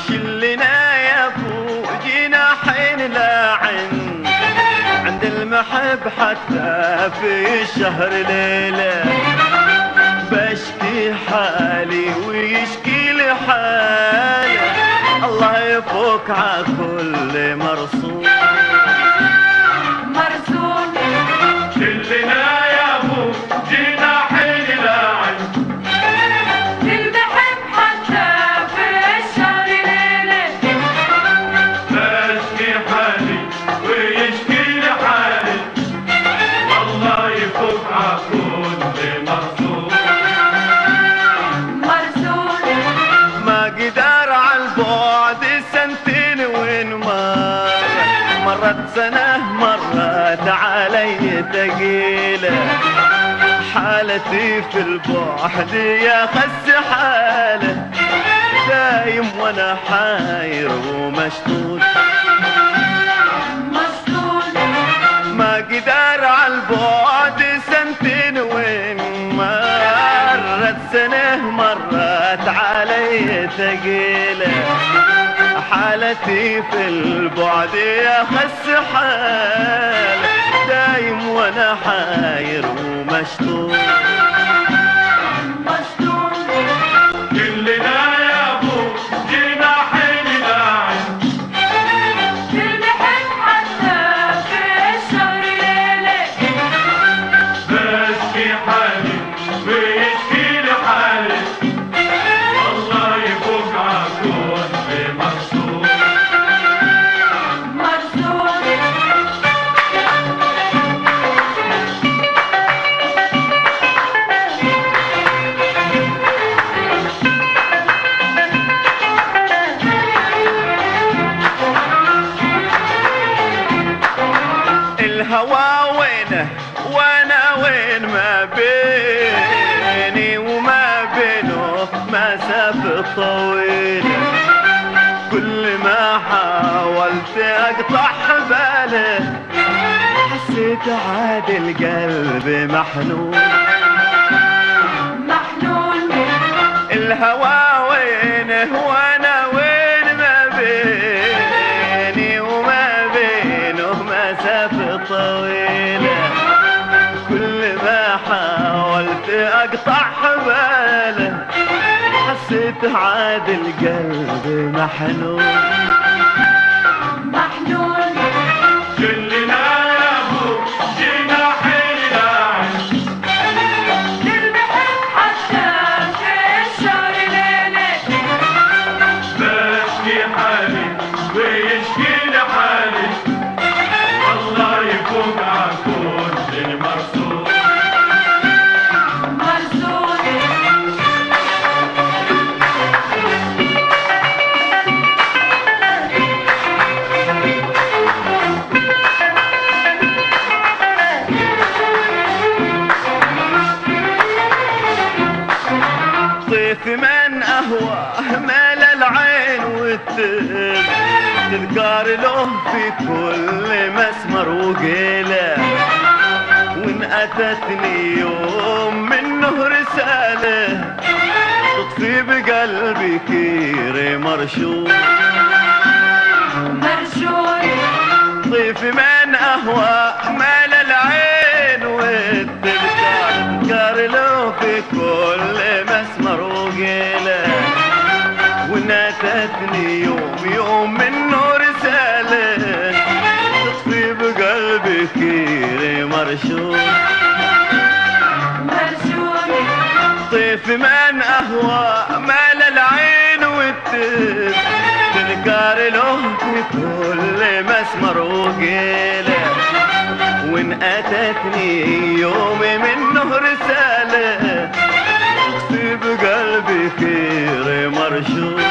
شلنا يا ابو جناحين لاعن عند المحب حتى في الشهر ليله بشكي حالي ويشكي لي حالي الله يفوق ع كل مرصود مرصود. شلنا يا ابو جناحين لاعن للمحب حتى في الشهر ليله بشكي حالي ويشكي لي حالي الله يفوق ع كل مرصود مرصود. ما قدر عالبعد سنتين وين مرت سنة مرت علي ثقيلة حالتي في البعد يا خس حالة دايم وانا حاير ومشطوط مشطوط. ما قدر عالبعد سنتين وين مرت سنة مرت علي ثقيلة حالتي في البعد يا خس حال دايم وانا حاير ومشطوط مشطوط. كلنا يا ابو جناحين لاعن للمحب حتى في الشهر ليله بشكي حالي ويشكي لي حالي الله يفوق ع كل مرصود مرصود. الهوى وينه وانا وين ما بيني وما بينه مسافة طويلة كل ما حاولت اقطع حباله حسيت عاد القلب محنون محنون. الهوى وينه وانا وين ما بيني وما بينه مسافة طويلة كل ما حاولت اقطع حباله حسيت عاد القلب محنون محنون. كلنا يا ابو جناحين لاعن للمحب حتى في الشهر ليله بشكي حالي ويشكي لي حالي الله يفوق ع كل مرصود مرصود. طيف من اهواه مال العين تذكار له في كل مسمر وقيله وان اتتني يوم منه رساله تطفي بقلبي كير مرشود مرشود. طيف من اهواه مال العين تذكار له في كل مسمر وقيله وناتتني يوم منه رساله تطفي بقلبي كير مرشود مرشود. طيف من اهوى مال العين تذكار له في كل مسمر وقيله وان اتتني يوم منه رساله تطفي بقلبي خير مرشود